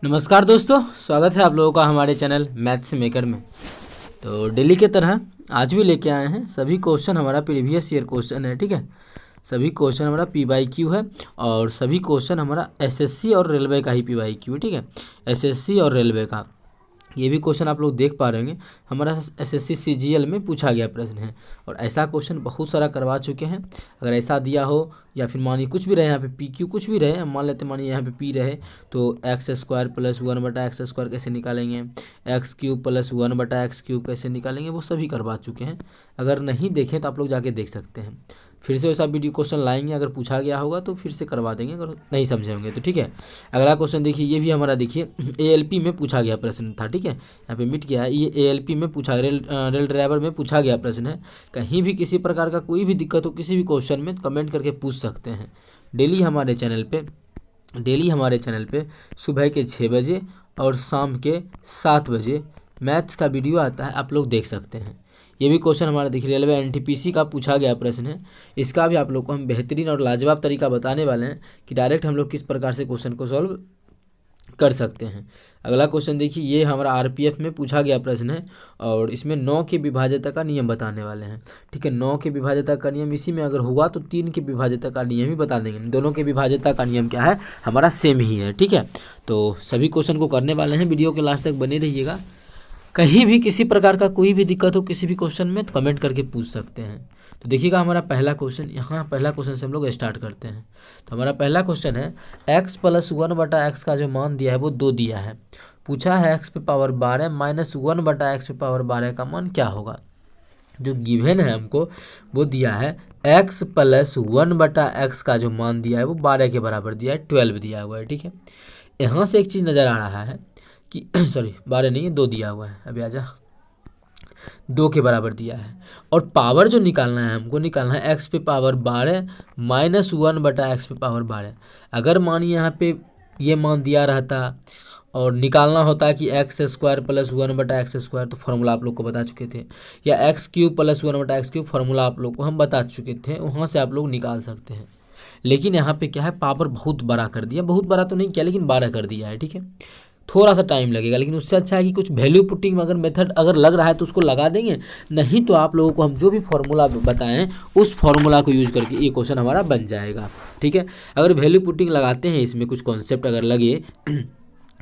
नमस्कार दोस्तों, स्वागत है आप लोगों का हमारे चैनल मैथ्स मेकर में। तो डेली के तरह आज भी लेके आए हैं सभी क्वेश्चन हमारा प्रीवियस ईयर क्वेश्चन है। ठीक है, सभी क्वेश्चन हमारा PYQ है और सभी क्वेश्चन हमारा SSC और रेलवे का ही PYQ है। ठीक है, SSC और रेलवे का ये भी क्वेश्चन आप लोग देख पा रहे होंगे, हमारा SSC CGL में पूछा गया प्रश्न है और ऐसा क्वेश्चन बहुत सारा करवा चुके हैं। अगर ऐसा दिया हो या फिर मानिए कुछ भी रहे, यहाँ पे PQ कुछ भी रहे, हम मान लेते मानिए यहाँ पे P रहे तो x² + 1/x² कैसे निकालेंगे, x³ + 1/x³ कैसे निकालेंगे, वो सभी करवा चुके हैं। अगर नहीं देखें तो आप लोग जाके देख सकते हैं। फिर से वैसा वीडियो क्वेश्चन लाएंगे, अगर पूछा गया होगा तो फिर से करवा देंगे, अगर नहीं समझे होंगे तो। ठीक है, अगला क्वेश्चन देखिए, ये भी हमारा देखिए ALP में पूछा गया प्रश्न था। ठीक है, यहाँ पे मिट गया है, ये ALP में पूछा, रेल ड्राइवर में पूछा गया प्रश्न है। कहीं भी किसी प्रकार का कोई भी दिक्कत हो किसी भी क्वेश्चन में कमेंट करके पूछ सकते हैं। डेली हमारे चैनल पे सुबह के 6 बजे और शाम के 7 बजे मैथ्स का वीडियो आता है, आप लोग देख सकते हैं। ये भी क्वेश्चन हमारा देखिए रेलवे NTPC का पूछा गया प्रश्न है। इसका भी आप लोग को हम बेहतरीन और लाजवाब तरीका बताने वाले हैं कि डायरेक्ट हम लोग किस प्रकार से क्वेश्चन को सॉल्व कर सकते हैं। अगला क्वेश्चन देखिए, ये हमारा RPF में पूछा गया प्रश्न है और इसमें 9 के विभाज्यता का नियम बताने वाले हैं। ठीक है, 9 के विभाज्यता का नियम इसी में अगर हुआ तो 3 के विभाज्यता का नियम ही बता देंगे। दोनों के विभाज्यता का नियम क्या है, हमारा सेम ही है। ठीक है, तो सभी क्वेश्चन को करने वाले हैं, वीडियो के लास्ट तक बने रहिएगा। कहीं भी किसी प्रकार का कोई भी दिक्कत हो किसी भी क्वेश्चन में तो कमेंट करके पूछ सकते हैं। तो देखिएगा हमारा पहला क्वेश्चन, यहाँ पहला क्वेश्चन से हम लोग स्टार्ट करते हैं। तो हमारा पहला क्वेश्चन है x + 1/x का जो मान दिया है वो 2 दिया है। पूछा है x⁻12 - 1/x⁻12 का मान क्या होगा। जो गिवन है हमको वो दिया है x + 1/x का जो मान दिया है वो 12 के बराबर दिया है, 12 दिया हुआ है। ठीक है, यहाँ से एक चीज़ नज़र आ रहा है कि सॉरी 12 नहीं है, 2 दिया हुआ है, अभी आजा, 2 के बराबर दिया है। और पावर जो निकालना है हमको, निकालना है x⁻12 - 1/x⁻12। अगर मानिए यहाँ पे ये मान दिया रहता और निकालना होता कि x² + 1/x², तो फार्मूला आप लोग को बता चुके थे, या x³ + 1/x³ फार्मूला आप लोग को हम बता चुके थे, वहाँ से आप लोग निकाल सकते हैं। लेकिन यहाँ पे क्या है, पावर बहुत बड़ा कर दिया, बहुत बड़ा तो नहीं किया लेकिन 12 कर दिया है। ठीक है, थोड़ा सा टाइम लगेगा, लेकिन उससे अच्छा है कि कुछ वैल्यू पुटिंग में अगर मेथड अगर लग रहा है तो उसको लगा देंगे, नहीं तो आप लोगों को हम जो भी फार्मूला बताएं उस फार्मूला को यूज करके ये क्वेश्चन हमारा बन जाएगा। ठीक है, अगर वैल्यू पुटिंग लगाते हैं, इसमें कुछ कॉन्सेप्ट अगर लगे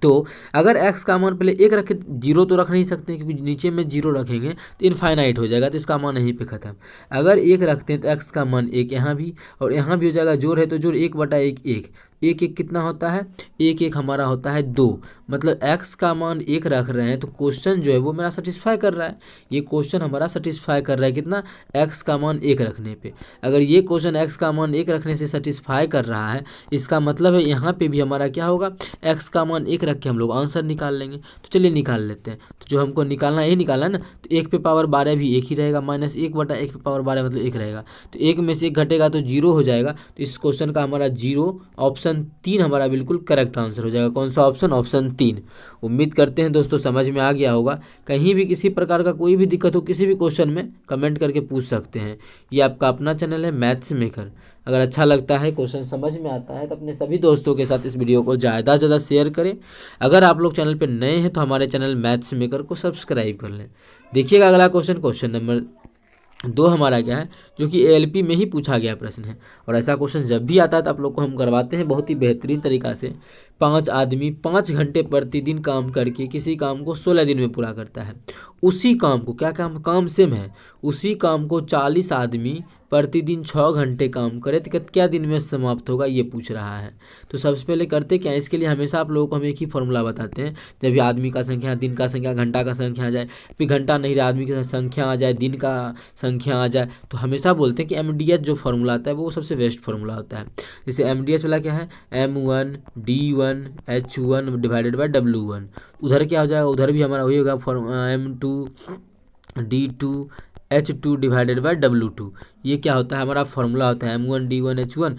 तो अगर x का मान पहले 1 रखे, 0 तो रख नहीं सकते क्योंकि नीचे में 0 रखेंगे तो इनफाइनाइट हो जाएगा, तो इसका मान यहीं पे खत्म। अगर 1 रखते हैं तो x का मान 1 यहाँ भी और यहाँ भी हो जाएगा, जोड़ है तो जोड़ 1/1 1 1 1 कितना होता है, 1 1 हमारा होता है 2। मतलब x का मान 1 रख रहे हैं तो क्वेश्चन जो है वो मेरा सेटिस्फाई कर रहा है। ये क्वेश्चन हमारा सेटिस्फाई कर रहा है कितना, x का मान 1 रखने पे। अगर ये क्वेश्चन x का मान 1 रखने से सेटिस्फाई कर रहा है, इसका मतलब है यहाँ पे भी हमारा क्या होगा, x का मान 1 रख के हम लोग आंसर निकाल लेंगे। तो चलिए निकाल लेते हैं। तो जो हमको निकालना यही निकालना है ना, तो 1/12 भी 1 ही रहेगा, -1/1/12 मतलब 1 रहेगा। तो 1 में से 1 घटेगा तो 0 हो जाएगा। तो इस क्वेश्चन का हमारा 0 ऑप्शन 3 हमारा बिल्कुल करेक्ट आंसर हो जाएगा। कौन सा ऑप्शन, ऑप्शन 3। उम्मीद करते हैं दोस्तों समझ में आ गया होगा। कहीं भी किसी प्रकार का कोई भी दिक्कत हो किसी भी क्वेश्चन में कमेंट करके पूछ सकते हैं। ये आपका अपना चैनल है मैथ्स मेकर। अगर अच्छा लगता है, क्वेश्चन समझ में आता है तो अपने सभी दोस्तों के साथ इस वीडियो को ज़्यादा से ज़्यादा शेयर करें। अगर आप लोग चैनल पर नए हैं तो हमारे चैनल मैथ्स मेकर को सब्सक्राइब कर लें। देखिएगा अगला क्वेश्चन, क्वेश्चन नंबर 2 हमारा क्या है, जो कि ALP में ही पूछा गया प्रश्न है। और ऐसा क्वेश्चन जब भी आता है तो आप लोग को हम करवाते हैं बहुत ही बेहतरीन तरीका से। 5 आदमी 5 घंटे प्रतिदिन काम करके किसी काम को 16 दिन में पूरा करता है। उसी काम को, क्या काम सेम है, उसी काम को 40 आदमी प्रतिदिन 6 घंटे काम करे तो क्या दिन में समाप्त होगा, ये पूछ रहा है। तो सबसे पहले करते क्या है, इसके लिए हमेशा आप लोगों को हम एक ही फॉर्मूला बताते हैं। जब भी आदमी का संख्या, दिन का संख्या, घंटा का संख्या आ जाए, फिर घंटा नहीं रहा आदमी की संख्या आ जाए, दिन का संख्या आ जाए, तो हमेशा बोलते हैं कि MDS जो फॉर्मूला आता है वो सबसे बेस्ट फॉर्मूला होता है। जैसे MDS वाला क्या है, M1 D1 H1 / W1। उधर क्या हो जाएगा, उधर भी हमारा वही होगा M2 D2 H2 divided by W2। ये क्या होता है, हमारा फॉर्मूला होता है M1D1H1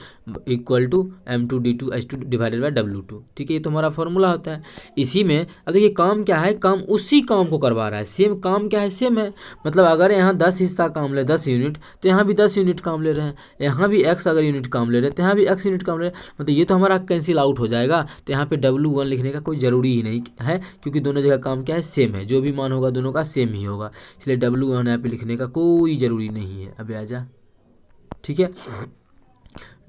equal to M2D2H2 divided by W2। ठीक है, ये तो हमारा फॉर्मूला होता है। इसी में अब देखिए काम क्या है, काम उसी काम को करवा रहा है, सेम काम क्या है, सेम है। मतलब अगर यहाँ 10 हिस्सा काम ले 10 यूनिट, तो यहाँ भी 10 यूनिट काम ले रहे हैं। यहाँ भी x अगर यूनिट काम ले रहे हैं तो यहाँ भी x यूनिट काम ले रहे हैं। मतलब ये तो हमारा कैंसिल आउट हो जाएगा, तो यहाँ पे W1 लिखने का कोई ज़रूरी ही नहीं है, क्योंकि दोनों जगह काम क्या है, सेम है। जो भी मान होगा दोनों का सेम ही होगा, इसलिए W1 यहाँ पे लिखने का कोई ज़रूरी नहीं है। अब आजा, ठीक है,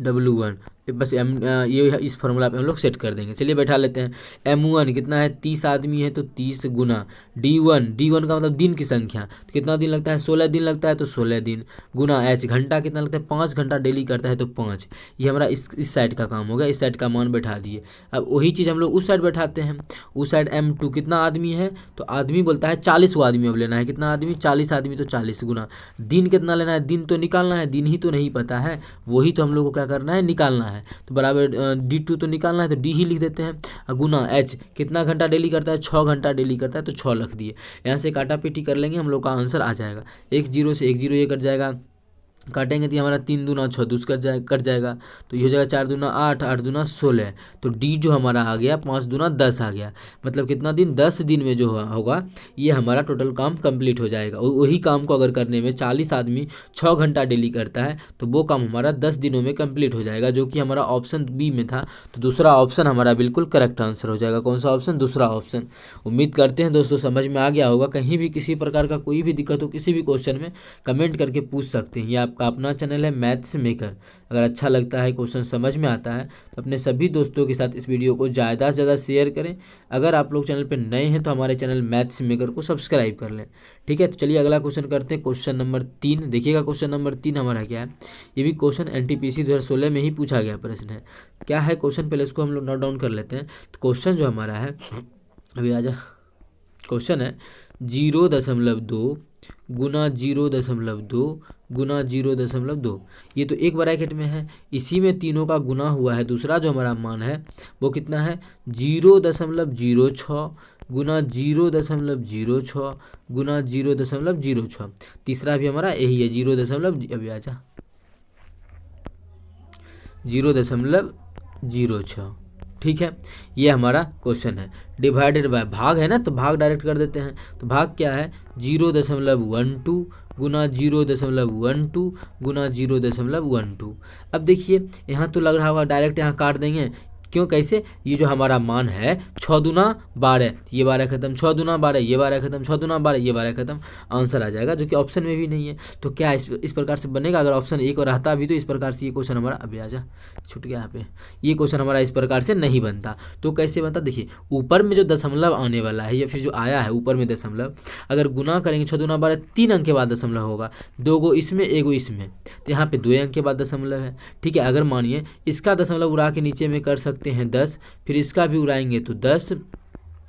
W1 बस ये इस फॉर्मूला पे हम लोग सेट कर देंगे। चलिए बैठा लेते हैं। M1 कितना है, 30 आदमी है तो 30 गुना D1 का मतलब दिन की संख्या, तो कितना दिन लगता है, 16 दिन लगता है, तो 16 दिन गुना H घंटा कितना लगता है, 5 घंटा डेली करता है तो 5। ये हमारा इस साइड का काम हो गया, इस साइड का मान बैठा दिए। अब वही चीज़ हम लोग उस साइड बैठाते हैं। उस साइड M2 कितना आदमी है, तो आदमी बोलता है 40 वो आदमी अब लेना है। कितना आदमी, 40 आदमी, तो 40 गुना दिन कितना लेना है, दिन तो निकालना है, दिन ही तो नहीं पता है, वही तो हम लोग को क्या करना है, निकालना है। तो बराबर D2 तो निकालना है, तो D ही लिख देते हैं। गुना H कितना घंटा डेली करता है, 6 घंटा डेली करता है, तो 6 लिख दिए। यहाँ से काटा पीटी कर लेंगे, हम लोग का आंसर आ जाएगा। 1 0 से 1 0 ये कट जाएगा, काटेंगे तो हमारा 3 दूना 6 दूस कट जाएगा, तो ये हो जाएगा 4 दूना 8 8 दूना 16। तो डी जो हमारा आ गया 5 दूना 10 आ गया। मतलब कितना दिन, 10 दिन में जो होगा ये हमारा टोटल काम कंप्लीट हो जाएगा। और वही काम को अगर करने में 40 आदमी 6 घंटा डेली करता है, तो वो काम हमारा 10 दिनों में कंप्लीट हो जाएगा, जो कि हमारा ऑप्शन बी में था। तो दूसरा ऑप्शन हमारा बिल्कुल करेक्ट आंसर हो जाएगा। कौन सा ऑप्शन, दूसरा ऑप्शन। उम्मीद करते हैं दोस्तों समझ में आ गया होगा। कहीं भी किसी प्रकार का कोई भी दिक्कत हो किसी भी क्वेश्चन में, कमेंट करके पूछ सकते हैं। ये आपका अपना चैनल है मैथ्स मेकर। अगर अच्छा लगता है, क्वेश्चन समझ में आता है, तो अपने सभी दोस्तों के साथ इस वीडियो को ज़्यादा से ज़्यादा शेयर करें। अगर आप लोग चैनल पर नए हैं तो हमारे चैनल मैथ्स मेकर को सब्सक्राइब कर लें। ठीक है, तो चलिए अगला क्वेश्चन करते हैं। क्वेश्चन नंबर 3 देखिएगा। क्वेश्चन नंबर 3 हमारा क्या है, ये भी क्वेश्चन NTPC 2016 में ही पूछा गया प्रश्न है। क्या है क्वेश्चन, पहले इसको हम लोग नोट डाउन कर लेते हैं। तो क्वेश्चन जो हमारा है, अभी आजा, क्वेश्चन है 0.2 गुना 0.2 गुना 0.2। ये तो एक ब्रैकेट में है, इसी में तीनों का गुना हुआ है। दूसरा जो हमारा मान है वो कितना है, 0.06 गुना 0.06 गुना 0.06। तीसरा भी हमारा यही है 0.06। ठीक है, ये हमारा क्वेश्चन है। डिवाइडेड बाय, भाग है ना, तो भाग डायरेक्ट कर देते हैं। तो भाग क्या है, 0.12 गुना 0.12 गुना 0.12। अब देखिए यहाँ तो लग रहा होगा डायरेक्ट यहाँ काट देंगे, क्यों, कैसे, ये जो हमारा मान है 6 दूना 12, ये 12 खत्म, 6 दूना 12, ये 12 खत्म, 6 दूना 12, ये 12 खत्म, आंसर आ जाएगा, जो कि ऑप्शन में भी नहीं है। तो क्या इस प्रकार से बनेगा, अगर ऑप्शन एक और रहता भी तो इस प्रकार से ये क्वेश्चन हमारा, अभी आ जा, छूट गया यहाँ पे, ये क्वेश्चन हमारा इस प्रकार से नहीं बनता। तो कैसे बनता, देखिए ऊपर में जो दशमलव आने वाला है या फिर जो आया है ऊपर में दशमलव, अगर गुना करेंगे 6 दूना 12, 3 अंक के बाद दशमलव होगा, 2 गो इसमें 1 गो इसमें, तो यहाँ पे 2 अंक के बाद दशमलव है। ठीक है, अगर मानिए इसका दशमलव उड़ा के नीचे में कर सकते हैं 10, फिर इसका भी उड़ाएंगे तो 10,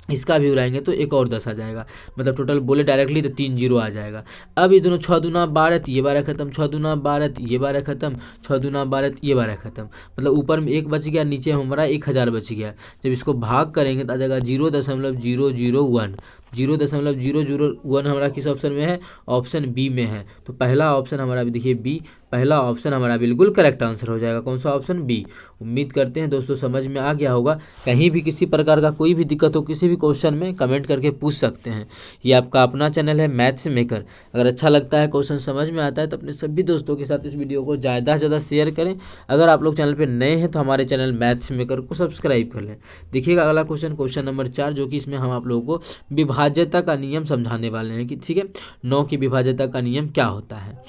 इसका भी उड़ाएंगे तो एक और 10 आ जाएगा। मतलब टोटल बोले डायरेक्टली तो 3 0 आ जाएगा। अब ये दोनों 6 दूना 12, ये 12 खत्म, 6 दूना 12, ये 12 खत्म, 6 दूना 12, ये 12 खत्म। मतलब ऊपर में 1 बच गया, नीचे हमारा 1000 बच गया। जब इसको भाग करेंगे तो आ जाएगा 0.001। 0.001 हमारा किस ऑप्शन में है, ऑप्शन बी में है। तो पहला ऑप्शन हमारा भी देखिए बी, पहला ऑप्शन हमारा बिल्कुल करेक्ट आंसर हो जाएगा। कौन सा ऑप्शन, बी। उम्मीद करते हैं दोस्तों समझ में आ गया होगा। कहीं भी किसी प्रकार का कोई भी दिक्कत हो किसी भी क्वेश्चन में, कमेंट करके पूछ सकते हैं। ये आपका अपना चैनल है मैथ्स मेकर। अगर अच्छा लगता है, क्वेश्चन समझ में आता है, तो अपने सभी दोस्तों के साथ इस वीडियो को ज़्यादा से ज़्यादा शेयर करें। अगर आप लोग चैनल पर नए हैं तो हमारे चैनल मैथ्स मेकर को सब्सक्राइब कर लें। देखिएगा अगला क्वेश्चन, क्वेश्चन नंबर 4, जो कि इसमें हम आप लोगों को विभाज्यता का नियम समझाने वाले हैं कि ठीक है 9 की विभाज्यता का नियम क्या होता है।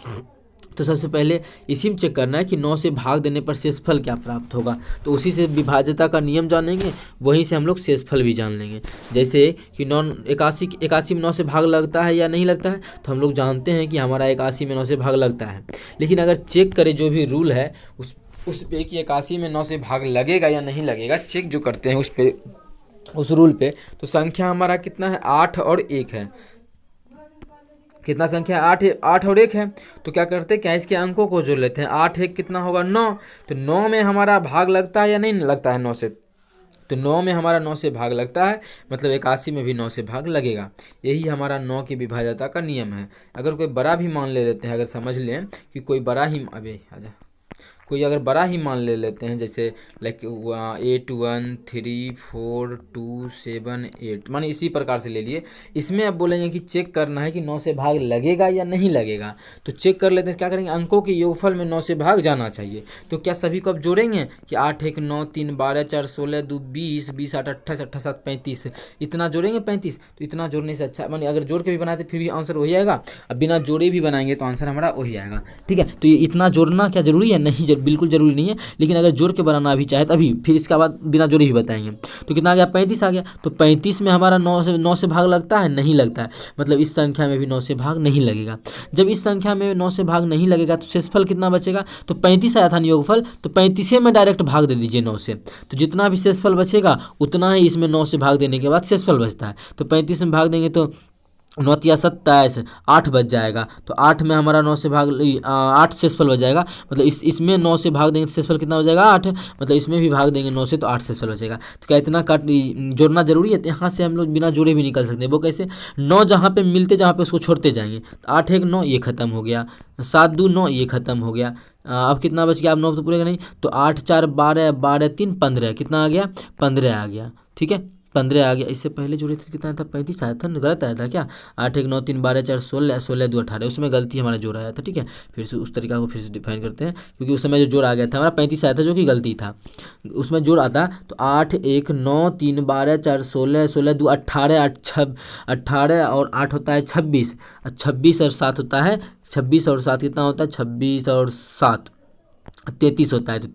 तो सबसे पहले इसी में चेक करना है कि 9 से भाग देने पर शेषफल क्या प्राप्त होगा। तो उसी से विभाज्यता का नियम जानेंगे, वहीं से हम लोग शेषफल भी जान लेंगे। जैसे कि 81 में 9 से भाग लगता है या नहीं लगता है, तो हम लोग जानते हैं कि हमारा 81 में 9 से भाग लगता है। लेकिन अगर चेक करें जो भी रूल है उस पे कि 81 में 9 से भाग लगेगा या नहीं लगेगा, चेक जो करते हैं उस रूल पे, तो संख्या हमारा कितना है, 8 और 1 है। कितना संख्या, 8 और 1 है। तो क्या करते हैं, क्या इसके अंकों को जोड़ लेते हैं। 8 1 कितना होगा, 9। तो 9 में हमारा भाग लगता है या नहीं लगता है 9 से, तो 9 में हमारा 9 से भाग लगता है, मतलब 81 में भी 9 से भाग लगेगा। यही हमारा 9 की विभाज्यता का नियम है। अगर कोई बड़ा भी मान ले लेते हैं, अगर समझ लें कि कोई बड़ा ही कोई अगर बड़ा ही मान ले लेते हैं, जैसे लाइक 8 1 3 4 2 7 8, माने इसी प्रकार से ले लिए। इसमें अब बोलेंगे कि चेक करना है कि 9 से भाग लगेगा या नहीं लगेगा। तो चेक कर लेते हैं, क्या करेंगे, अंकों के योगफल में 9 से भाग जाना चाहिए। तो क्या सभी को अब जोड़ेंगे कि 8 1 9 3 12 4 16 2 20 20 8 28 28 7 35, इतना जोड़ेंगे 35। तो इतना जोड़ने से अच्छा, माने अगर जोड़ के भी बनाते फिर भी आंसर वही आएगा, अब बिना जोड़े भी बनाएंगे तो आंसर हमारा वही आएगा। ठीक है, तो ये इतना जोड़ना क्या जरूरी है? नहीं, बिल्कुल जरूरी नहीं है, लेकिन अगर जोड़ के बनाना भी चाहे तभी, फिर इसके बाद बिना जोड़े भी बताएंगे। तो कितना आ गया? 35 आ गया। तो 35 में हमारा 9 से भाग लगता है? नहीं लगता है, मतलब इस संख्या में भी 9 से भाग नहीं लगेगा। जब इस संख्या में 9 से भाग नहीं लगेगा तो शेषफल कितना बचेगा? तो 35 आया था ना योगफल, तो 35 में डायरेक्ट भाग दे दीजिए 9 से, तो जितना भी शेषफल बचेगा उतना ही इसमें 9 से भाग देने के बाद शेषफल बचता है। तो 35 में भाग देंगे तो 9 तिया 27, 8 बच जाएगा। तो 8 में हमारा 9 से भाग 8 शेषफल बच जाएगा, मतलब इसमें 9 से भाग देंगे तो शेषफल कितना हो जाएगा? 8, मतलब इसमें भी भाग देंगे 9 से तो 8 शेषफल बचेगा। तो क्या इतना काट जोड़ना जरूरी है? तो यहाँ से हम लोग बिना जोड़े भी निकल सकते हैं। वो कैसे? 9 जहाँ पे मिलते, जहाँ पे उसको छोड़ते जाएंगे। तो 8 1 9, ये खत्म हो गया। 7 2 9, ये खत्म हो गया। अब कितना बच गया? अब 9 तो पूरे का नहीं, तो 8 4 12 12 3 15, कितना आ गया? 15 आ गया। ठीक है, 15 आ गया। इससे पहले जोड़े थे कितना था? 35 आया था, गलत आया था क्या? 8 1 9 3 12 4 16 16 2 18, उसमें गलती हमारा जोड़ आया था। ठीक है, फिर से उस तरीका को फिर से डिफाइन करते हैं, क्योंकि उस समय जो जोड़ आ गया था हमारा 35 आया था, जो कि गलती था। उसमें जोड़ आता तो 8 1 9 3 12 4 16 16 2 18 18 और 8 होता है 26, 26 और 7 होता है 26 और 7 कितना होता है? 26 और 7 33 होता है। तो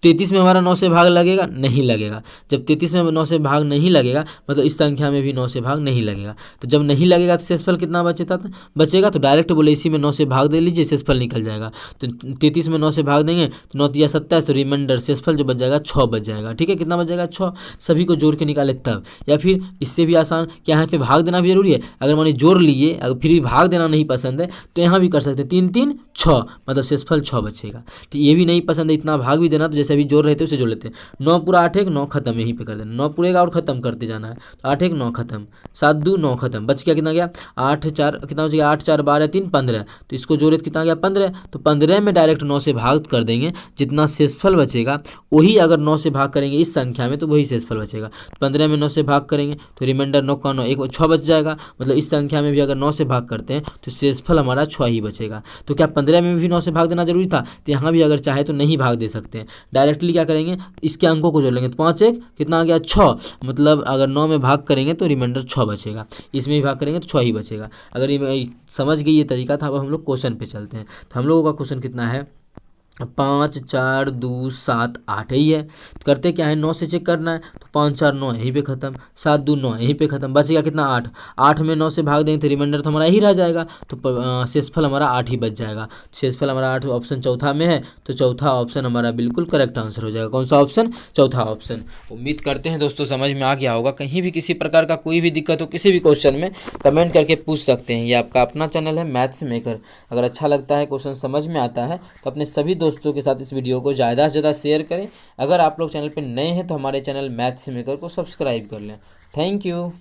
33 में हमारा 9 से भाग लगेगा? नहीं लगेगा। जब 33 में 9 से भाग नहीं लगेगा, मतलब इस संख्या में भी 9 से भाग नहीं लगेगा। तो जब नहीं लगेगा तो शेषफल कितना बचेगा? तो डायरेक्ट बोले इसी में 9 से भाग दे लीजिए, शेषफल निकल जाएगा। तो 33 में 9 से भाग देंगे तो 9 तिया 27, तो रिमाइंडर शेषफल जो बच जाएगा 6 बच जाएगा। ठीक है, कितना बच जाएगा? 6। सभी को जोड़ के निकाले तब, या फिर इससे भी आसान, क्या यहाँ पे भाग देना भी जरूरी है? अगर मानिए जोड़ लिए, अगर फिर भी भाग देना नहीं पसंद है तो यहाँ भी कर सकते हैं, 3 3 6, मतलब शेषफल 6 बचेगा। तो ये भी नहीं पसंद है इतना भाग भी देना, तो जैसे अभी जोड़ रहे थे उसे जोड़ लेते हैं। 9 पूरा 8 1 9 खत्म, यहीं पे कर देना। 9 पूरेगा और खत्म करते जाना है, तो 8 1 9 खत्म, 7 2 9 खत्म, बच गया कितना गया? 8 4 कितना बच गया? 8 4 12 3 15, तो इसको जोड़े तो कितना गया? 15। तो 15 में डायरेक्ट 9 से भाग कर देंगे, जितना शेषफल बचेगा वही, अगर 9 से भाग करेंगे इस संख्या में तो वही शेषफल बचेगा। 15 में 9 से भाग करेंगे तो रिमाइंडर 9 का 9 एक 6 बच जाएगा, मतलब इस संख्या में भी अगर 9 से भाग करते हैं तो शेषफल हमारा 6 ही बचेगा। तो क्या 15 में भी 9 से भाग देना जरूरी था? तो यहाँ भी अगर चाहे तो नहीं भाग दे सकते हैं, डायरेक्टली क्या करेंगे, इसके अंकों को जोड़ लेंगे। तो 5 1 कितना आ गया? 6, मतलब अगर 9 में भाग करेंगे तो रिमाइंडर 6 बचेगा, इसमें भी भाग करेंगे तो 6 ही बचेगा। अगर ये समझ गई ये तरीका था, अब हम लोग क्वेश्चन पे चलते हैं। तो हम लोगों का क्वेश्चन कितना है? 5 4 2 7 8 ही है। तो करते क्या है, 9 से चेक करना है, तो 5 4 9 यहीं पे खत्म, 7 2 9 यहीं पे खत्म, बच गया कितना? 8। 8 में 9 से भाग देंगे तो रिमाइंडर तो हमारा यही रह जाएगा, तो शेषफल हमारा 8 ही बच जाएगा। शेषफल हमारा 8 ऑप्शन चौथा में है, तो चौथा ऑप्शन हमारा बिल्कुल करेक्ट आंसर हो जाएगा। कौन सा ऑप्शन? चौथा ऑप्शन। उम्मीद करते हैं दोस्तों समझ में आ गया होगा। कहीं भी किसी प्रकार का कोई भी दिक्कत हो किसी भी क्वेश्चन में, कमेंट करके पूछ सकते हैं। ये आपका अपना चैनल है मैथ्स मेकर। अगर अच्छा लगता है, क्वेश्चन समझ में आता है, तो अपने सभी दोस्तों के साथ इस वीडियो को ज़्यादा से ज़्यादा शेयर करें। अगर आप लोग चैनल पर नए हैं तो हमारे चैनल मैथ्स मेकर को सब्सक्राइब कर लें। Thank you.